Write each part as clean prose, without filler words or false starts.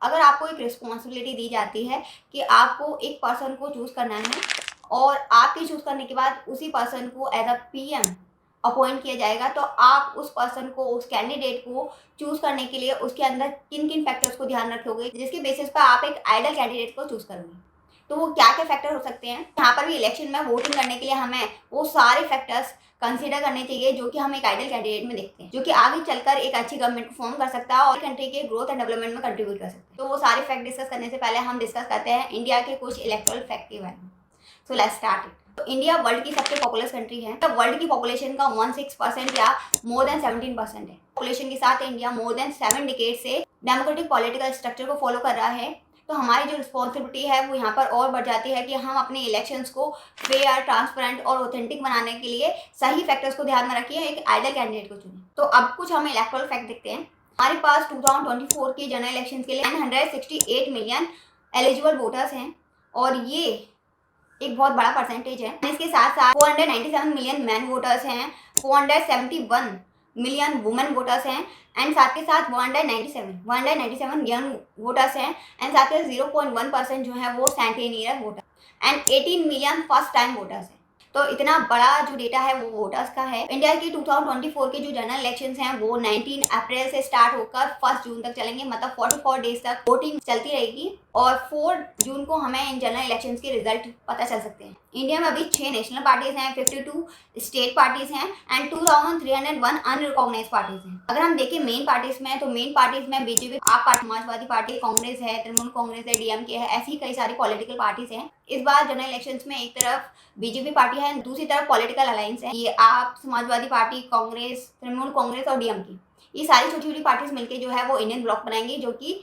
अगर आपको एक रिस्पॉन्सिबिलिटी दी जाती है कि आपको एक पर्सन को चूज़ करना है और आपके चूज़ करने के बाद उसी पर्सन को एज अ पीएम अपॉइंट किया जाएगा, तो आप उस पर्सन को, उस कैंडिडेट को चूज़ करने के लिए उसके अंदर किन किन फैक्टर्स को ध्यान रखोगे, जिसके बेसिस पर आप एक आइडल कैंडिडेट को चूज़ करोगे। तो वो क्या क्या फैक्टर हो सकते हैं। यहाँ पर भी इलेक्शन में वोटिंग करने के लिए हमें वो सारे फैक्टर्स कंसीडर करने चाहिए जो कि हम एक आइडल कैंडिडेट में देखते हैं, जो कि आगे चलकर एक अच्छी गवर्नमेंट को फॉर्म कर सकता है और कंट्री के ग्रोथ एंड डेवलपमेंट में कंट्रीब्यूट कर सकते हैं। तो वो सारे फैक्ट डिस्कस करने से पहले हम डिस्कस करते हैं इंडिया के कुछ इलेक्टोरल फैक्ट के बारे में। So let's start it. तो इंडिया वर्ल्ड की सबसे पॉपुलस कंट्री है। तो वर्ल्ड की पॉपुलेशन का 16% या मोर देन 17% है। पॉपुलेशन के साथ इंडिया मोर देन 7 डिकेड से डेमोक्रेटिक पॉलिटिकल स्ट्रक्चर को फॉलो कर रहा है। तो हमारी जो रिस्पॉन्सिबिलिटी है वो यहाँ पर और बढ़ जाती है कि हम अपने इलेक्शंस को फेयर, ट्रांसपेरेंट और ऑथेंटिक बनाने के लिए सही फैक्टर्स को ध्यान में रखिए, एक आइडल कैंडिडेट को चुनें। तो अब कुछ हम इलेक्टोरल फैक्ट देखते हैं। हमारे पास 2024 के जनरल इलेक्शन के लिए 968 मिलियन एलिजिबल वोटर्स हैं और ये एक बहुत बड़ा परसेंटेज है। इसके साथ साथ 497 मिलियन मैन वोटर्स हैं, 471 मिलियन वुमेन वोटर्स हैं एंड साथ के साथ 197 यंग वोटर्स हैं एंड साथ के 0.1% जो है वो centenarian voter and 18 million first time voters हैं। तो इतना बड़ा जो डेटा है वो वोटर्स का है। इंडिया की 2024 के जो जनरल इलेक्शंस हैं वो 19 अप्रैल से स्टार्ट होकर 1 जून तक चलेंगे, मतलब 44 डेज तक वोटिंग चलती रहेगी और 4 जून को हमें इन जनरल इलेक्शंस के रिजल्ट पता चल सकते हैं। इंडिया में अभी 6 नेशनल पार्टीज हैं, 52 स्टेट पार्टीज हैं एंड 2301 अनरिकॉग्नाइज्ड पार्टीज हैं। अगर हम देखें मेन पार्टीज में, तो मेन पार्टीज में बीजेपी, आप पार्टी, समाजवादी पार्टी, कांग्रेस है, तृणमूल कांग्रेस है, डीएमके है, ऐसी कई सारी पॉलिटिकल पार्टीज हैं। इस बार जनरल इलेक्शंस में एक तरफ बीजेपी पार्टी है, दूसरी तरफ पॉलिटिकल अलायंस है। ये आप, समाजवादी पार्टी, कांग्रेस, तृणमूल कांग्रेस और डीएमके, ये सारी छोटी छोटी पार्टीज मिलकर जो है वो इंडियन ब्लॉक बनाएंगी, जो कि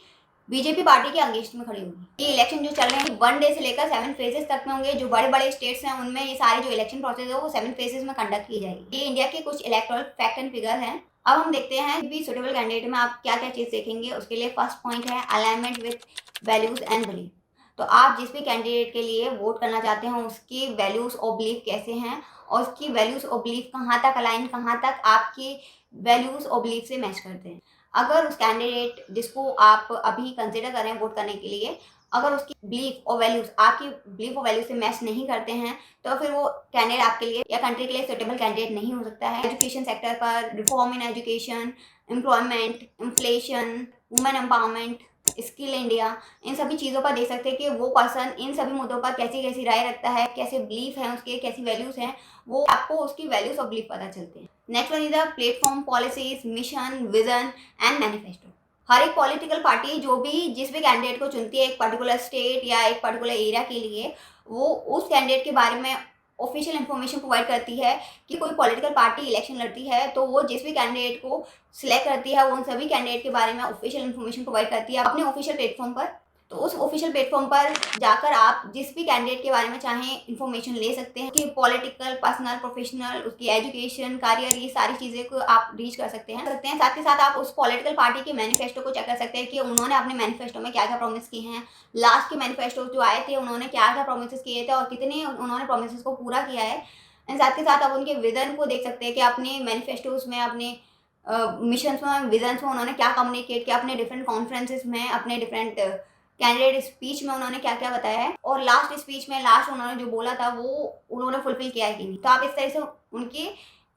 बीजेपी पार्टी के अगेंस्ट में खड़ी होगी। ये इलेक्शन जो चल रहे हैं 1 डे से लेकर 7 फेजेस तक में होंगे। जो बड़े बड़े स्टेट्स हैं उनमें ये सारे जो इलेक्शन प्रोसेस है वो 7 फेजेस में कंडक्ट की जाएगी। ये इंडिया के कुछ इलेक्टोरल फैक्ट एंड फिगर हैं। अब हम देखते हैं भी सुटेबल कैंडिडेट में आप क्या क्या चीज़ देखेंगे। उसके लिए फर्स्ट पॉइंट है alignment with values and belief. तो आप जिस भी कैंडिडेट के लिए वोट करना चाहते हैं उसकी वैल्यूज और बिलीफ कैसे हैं और उसकी वैल्यूज और बिलीफ कहाँ तक अलाइन, कहाँ तक आपकी वैल्यूज और बिलीफ से मैच करते हैं। अगर उस कैंडिडेट जिसको आप अभी कंसिडर कर रहे हैं वोट करने के लिए, अगर उसकी बिलीफ और वैल्यूज आपकी बिलीफ और वैल्यूज से मैच नहीं करते हैं तो फिर वो कैंडिडेट आपके लिए या कंट्री के लिए सुटेबल कैंडिडेट नहीं हो सकता है। एजुकेशन सेक्टर पर reform in education, employment, inflation, women empowerment, skill India, इन सभी चीज़ों पर देख सकते हैं कि वो पर्सन इन सभी मुद्दों पर कैसी कैसी राय रखता है, कैसे बिलीफ हैं उसके, कैसी वैल्यूज़ हैं, वो आपको उसकी वैल्यूज और बिलीफ पता चलते हैं। Next one is the platform, policies, mission, vision and manifesto. हर एक पॉलिटिकल पार्टी जो भी जिस भी कैंडिडेट को चुनती है एक पर्टिकुलर स्टेट या एक पर्टिकुलर एरिया के लिए, वो उस कैंडिडेट के बारे में ऑफिशियल इन्फॉर्मेशन प्रोवाइड करती है कि कोई पॉलिटिकल पार्टी इलेक्शन लड़ती है तो वो जिस भी कैंडिडेट को सिलेक्ट करती है वो उन सभी कैंडिडेट के बारे में ऑफिशियल इन्फॉर्मेशन प्रोवाइड करती है अपने ऑफिशियल प्लेटफॉर्म पर। तो उस ऑफिशियल प्लेटफॉर्म पर जाकर आप जिस भी कैंडिडेट के बारे में चाहें इन्फॉर्मेशन ले सकते हैं कि पॉलिटिकल, पर्सनल, प्रोफेशनल, उसकी एजुकेशन, करियर, ये सारी चीज़ें को आप रीच कर सकते हैं। साथ ही साथ आप उस पॉलिटिकल पार्टी के मैनिफेस्टो को चेक कर सकते हैं कि उन्होंने अपने मैनिफेस्टो में क्या क्या प्रॉमिस किए हैं, लास्ट के मैनिफेस्टो जो आए थे उन्होंने क्या क्या प्रोमिस किए थे और कितने उन्होंने प्रोमिस को पूरा किया है। एंड साथ के साथ आप उनके विजन को देख सकते हैं कि अपने मैनिफेस्टोज में, अपने मिशंस में, विजन्स में उन्होंने क्या कम्युनिकेट किया, अपने डिफरेंट कॉन्फ्रेंसेस में, अपने डिफरेंट कैंडिडेट स्पीच में उन्होंने क्या क्या बताया है और लास्ट स्पीच में लास्ट उन्होंने जो बोला था वो उन्होंने फुलफिल किया है कि नहीं। तो आप इस तरह से उनकी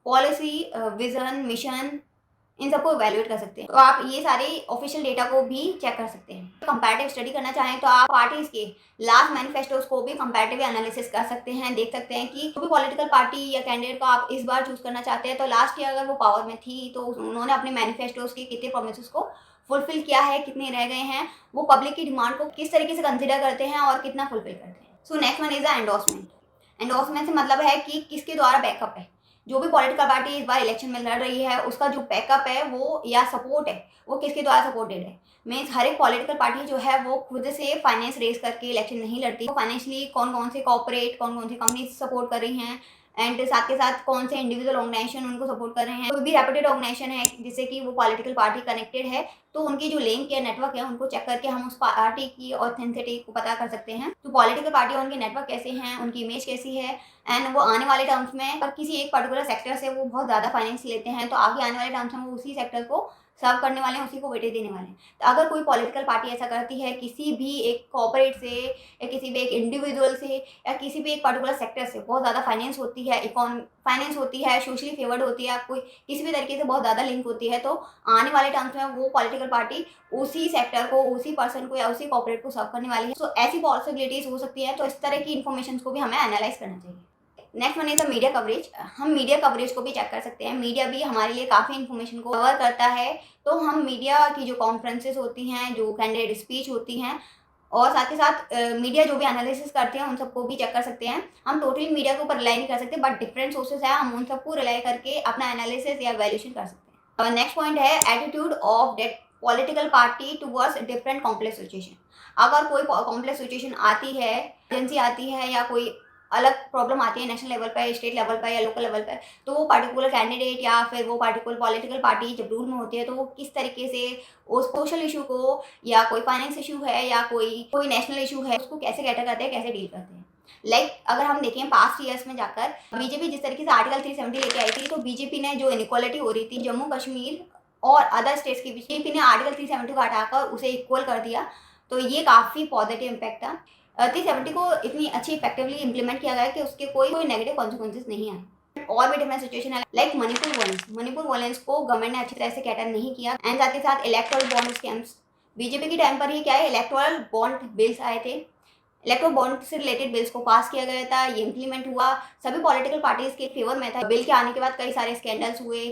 पॉलिसी, विजन, मिशन, इन सबको इवैल्यूएट कर सकते हैं। तो आप ये सारे ऑफिशियल डेटा को भी चेक कर सकते हैं। कंपैरेटिव स्टडी करना चाहें तो आप पार्टीज के लास्ट मैनिफेस्टोज को भी कंपैरेटिव एनालिसिस कर सकते हैं, देख सकते हैं कि कोई पॉलिटिकल पार्टी या कैंडिडेट को आप इस बार चूज करना चाहते हैं तो लास्ट ईयर अगर वो पावर में थी तो उन्होंने अपने मैनिफेस्टोज के कितने प्रोमिस को फुलफिल किया है, कितने रह गए हैं, वो पब्लिक की डिमांड को किस तरीके से कंसिडर करते हैं और कितना फुलफिल करते हैं। So next one is the endorsement. Endorsement से मतलब है कि किसके द्वारा बैकअप है। जो भी पॉलिटिकल पार्टी इस बार इलेक्शन में लड़ रही है उसका जो बैकअप है वो या सपोर्ट है वो किसके द्वारा सपोर्टेड है। मीन्स हर एक पॉलिटिकल पार्टी जो है वो खुद से फाइनेंस रेज करके इलेक्शन नहीं लड़ती। तो फाइनेंशियली कौन कौन से कॉर्पोरेट, कौन कौन सी कंपनी सपोर्ट कर रही हैं एंड साथ के साथ कौन से इंडिविजुअल ऑर्गेनाइजेशन उनको सपोर्ट कर रहे हैं। कोई भी रेपुटेड ऑर्गेनाइजेशन है जिससे कि वो पॉलिटिकल पार्टी कनेक्टेड है तो उनकी जो लिंक या नेटवर्क है उनको चेक करके हम उस पार्टी की ऑथेंटिसिटी को पता कर सकते हैं। तो पॉलिटिकल पार्टी उनके नेटवर्क कैसे हैं, उनकी इमेज कैसी है एंड वो आने वाले टर्म्स में पर किसी एक पर्टिकुलर सेक्टर से वो बहुत ज़्यादा फाइनेंस लेते हैं तो आगे आने वाले टर्म्स में वो उसी सेक्टर को सर्व करने वाले हैं, उसी को वेटेज देने वाले हैं। तो अगर कोई पॉलिटिकल पार्टी ऐसा करती है किसी भी एक कॉर्पोरेट से या किसी भी एक इंडिविजुअल से या किसी भी एक पर्टिकुलर सेक्टर से बहुत ज़्यादा फाइनेंस होती है, फाइनेंस होती है, सोशली फेवर्ड होती है, कोई किसी भी तरीके से बहुत ज़्यादा लिंक होती है, तो आने वाले टाइम्स में वो पॉलिटिकल पार्टी उसी सेक्टर को, उसी पर्सन को या उसी कॉर्पोरेट को सर्व करने वाली है। सो ऐसी पॉसिबिलिटीज़ हो सकती है, तो इस तरह की इन्फॉर्मेशन को भी हमें एनालाइज करना चाहिए। Next one is the media coverage. हम मीडिया कवरेज को भी चेक कर सकते हैं। मीडिया भी हमारे लिए काफ़ी इन्फॉर्मेशन को कवर करता है, तो हम मीडिया की जो कॉन्फ्रेंसेस होती हैं, जो कैंडिडेट स्पीच होती हैं, और साथ ही साथ मीडिया जो भी एनालिसिस करते हैं उन सबको भी चेक कर सकते हैं। हम टोटली मीडिया के ऊपर रिलाई नहीं कर सकते, बट डिफरेंट सोर्सेज है, हम उन सबको रिलाई करके अपना एनालिसिस या वैल्यूएशन कर सकते हैं। नेक्स्ट पॉइंट है attitude of that political party towards different complex situation. अगर कोई कॉम्प्लेक्स सिचुएशन आती है, एजेंसी आती है, या कोई अलग प्रॉब्लम आती है नेशनल लेवल पर, स्टेट लेवल पर या लोकल लेवल पर, तो वो पर्टिकुलर कैंडिडेट या फिर वो पर्टिकुलर पॉलिटिकल पार्टी जब रूल में होती है, तो वो किस तरीके से उस सोशल इशू को, या कोई फाइनेंस इशू है या कोई नेशनल इशू है, उसको कैसे कैटर करते हैं, कैसे डील करते हैं। अगर हम देखें पास्ट ईयर्स में जाकर बीजेपी जिस तरीके से आर्टिकल 370 लेके आई थी, तो बीजेपी ने जो इनइक्वालिटी हो रही थी जम्मू कश्मीर और अदर स्टेट्स के बीच, बीजेपी ने आर्टिकल 370 को हटाकर उसे इक्वल कर दिया। तो ये काफ़ी पॉजिटिव इम्पैक्ट था। 370 को इतनी अच्छी इफेक्टिवली इंप्लीमेंट किया गया कि उसके कोई नेगेटिव कॉन्सिक्वेंसेज नहीं आए। और भी डिफरेंट सिचुएशन है, लाइक मणिपुर वॉयलेंस को गवर्नमेंट ने अच्छी तरह से कैटर नहीं किया। एंड साथ ही साथ इलेक्टोरल बॉन्ड स्कैम्स, बीजेपी के टाइम पर ही क्या है, इलेक्टोरल बॉन्ड बिल्स आए थे, इलेक्टोरल बॉन्ड से रिलेटेड बिल्स को पास किया गया था, ये इंप्लीमेंट हुआ, सभी पॉलिटिकल पार्टीज के फेवर में था। बिल के आने के बाद कई सारे स्कैंडल्स हुए,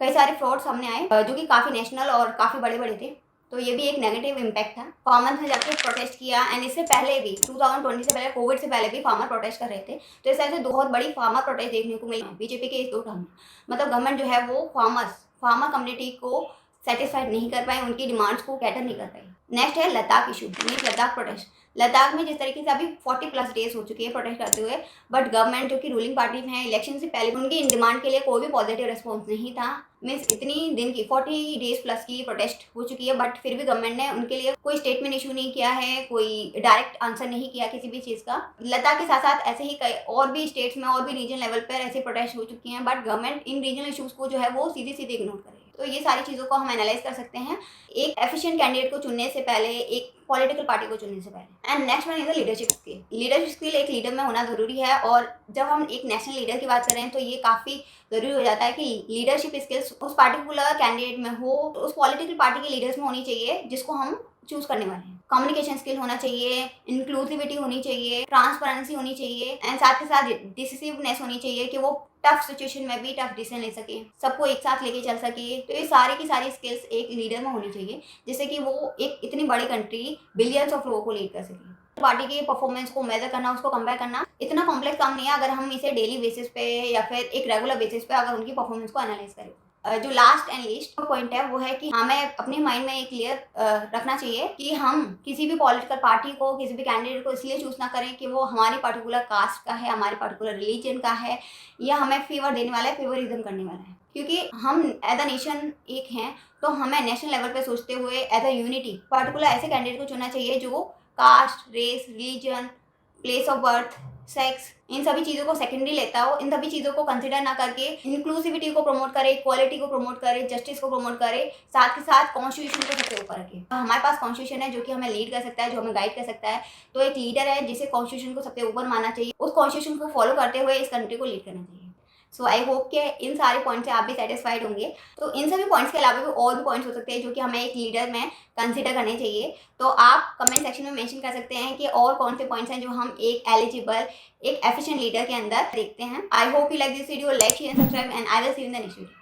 कई सारे फ्रॉड सामने आए, जो कि काफ़ी नेशनल और काफ़ी बड़े बड़े थे। तो ये भी एक नेगेटिव इम्पैक्ट था। फार्मर्स ने जाके प्रोटेस्ट किया, एंड इससे पहले भी 2020 से पहले, कोविड से पहले भी फार्मर प्रोटेस्ट कर रहे थे। तो इस तरह से बहुत बड़ी फार्मर प्रोटेस्ट देखने को मिली बीजेपी के इस 2 टर्म में। मतलब गवर्नमेंट जो है वो फार्मर कम्युनिटी को सेटिस्फाइड नहीं कर पाए, उनकी डिमांड्स को कैटर नहीं कर पाई। नेक्स्ट है Ladakh issue, mean Ladakh protest. Ladakh में जिस तरीके से अभी 40+ डेज हो चुके हैं प्रोटेस्ट करते हुए, बट गवर्नमेंट जो कि रूलिंग पार्टी में है, इलेक्शन से पहले उनकी इन डिमांड के लिए कोई भी पॉजिटिव रिस्पॉन्स नहीं था। मीन्स इतनी दिन की 40 डेज प्लस की प्रोटेस्ट हो चुकी है, बट फिर भी गवर्नमेंट ने उनके लिए कोई स्टेटमेंट इशू नहीं किया है, कोई डायरेक्ट आंसर नहीं किया किसी भी चीज़ का। लद्दाख के साथ साथ ऐसे ही कई और भी स्टेट्स में और भी रीजन लेवल पर ऐसे प्रोटेस्ट हो चुकी हैं, but government in regional issues को जो है वो सीधे सीधे इग्नोर कर रही है। तो ये सारी चीज़ों को हम एनालाइज कर सकते हैं एक एफिशिएंट कैंडिडेट को चुनने से पहले, एक पॉलिटिकल पार्टी को चुनने से पहले। And next one is the leadership skill. Leadership skill एक लीडर में होना ज़रूरी है, और जब हम एक नेशनल लीडर की बात करें तो ये काफ़ी ज़रूरी हो जाता है कि लीडरशिप स्किल्स उस पार्टिकुलर कैंडिडेट में हो, तो उस पॉलिटिकल पार्टी के लीडर्स में होनी चाहिए जिसको हम चूज करने वाले हैं। कम्युनिकेशन स्किल होना चाहिए, इंक्लूसिविटी होनी चाहिए, ट्रांसपेरेंसी होनी चाहिए, एंड साथ ही साथ डिसिसिवनेस होनी चाहिए कि वो टफ सिचुएशन में भी टफ डिसीजन ले सके, सबको एक साथ लेके चल सके। तो ये सारी की सारी स्किल्स एक लीडर में होनी चाहिए, जिससे कि वो एक इतनी बड़ी कंट्री बिलियंस ऑफ लोगों को लीड कर सके। पार्टी के परफॉर्मेंस को मेजर करना, उसको कंपेयर करना इतना कॉम्प्लेक्स काम नहीं है अगर हम इसे डेली बेसिस पे या फिर एक रेगुलर बेसिस पे अगर उनकी परफॉर्मेंस को एनालाइज करें। जो लास्ट एंड लीस्ट पॉइंट है वो है कि हमें अपने माइंड में ये क्लियर रखना चाहिए कि हम किसी भी पॉलिटिकल पार्टी को, किसी भी कैंडिडेट को इसलिए चूज ना करें कि वो हमारी पर्टिकुलर कास्ट का है, हमारे पर्टिकुलर रिलीजन का है, या हमें फेवर देने वाला है, फेवरिज्म करने वाला है। क्योंकि हम एज अ नेशन एक हैं, तो हमें नेशनल लेवल पे सोचते हुए एज अ यूनिटी पर्टिकुलर ऐसे कैंडिडेट को चुनना चाहिए जो caste, race, religion, place of birth, sex, इन सभी चीज़ों को सेकेंडरी लेता हो, इन सभी चीज़ों को कंसिडर ना करके इंक्लूसिविटी को प्रमोट करे, इक्वालिटी को प्रमोट करे, जस्टिस को प्रमोट करे, साथ ही साथ कॉन्स्टिट्यूशन को सबसे ऊपर रखे। हमारे पास कॉन्स्टिट्यूशन है जो कि हमें लीड कर सकता है, जो हमें गाइड कर सकता है। तो एक लीडर है जिसे कॉन्स्टिट्यूशन को सबसे ऊपर मानना चाहिए, उस कॉन्स्टिट्यूशन को फॉलो करते हुए इस कंट्री को लीड करना चाहिए। सो आई होप कि इन सारे पॉइंट से आप भी सेटिस्फाइड होंगे। तो इन सभी पॉइंट्स के अलावा भी और भी पॉइंट्स हो सकते हैं जो कि हमें एक लीडर में कंसिडर करने चाहिए। तो आप कमेंट सेक्शन में मेंशन कर सकते हैं कि और कौन से पॉइंट्स हैं जो हम एक एलिजिबल, एक एफिशिएंट लीडर के अंदर देखते हैं। I hope you like this video, like, share, subscribe, and I will see you in the next video.